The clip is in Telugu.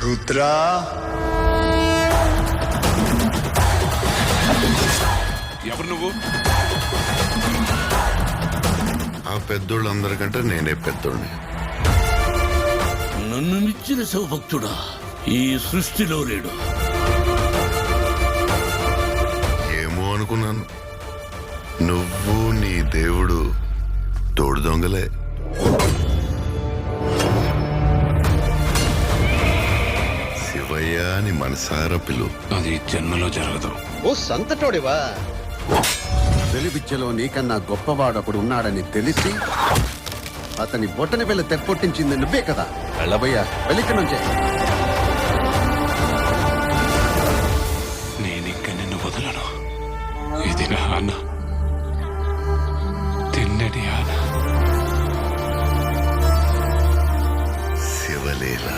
రుద్రా ఎవరు నువ్వు? ఆ పెద్దోళ్ళందరికంటే నేనే పెద్దోడిని. నన్ను నిచ్చిన శివభక్తుడా ఈ సృష్టిలో లేడు. ఏమో అనుకున్నాను, నువ్వు నీ దేవుడు తోడు దొంగలే. శివయ్య అని మనసారా పిలు. అది జన్మలో జరగదు. ఓ సంతటోడివా? వెలివిద్యలో నీకన్నా గొప్పవాడొకడు ఉన్నాడని తెలిసి అతని బొట్టని వెళ్ళి తెప్పొట్టించింది నువ్వే కదా. వెళ్ళబోయా, వెళ్ళిక నుంచే. నేనింక నిన్ను వదలను. ఇది నా ఆన, తిన్నడి ఆన. శివలీల.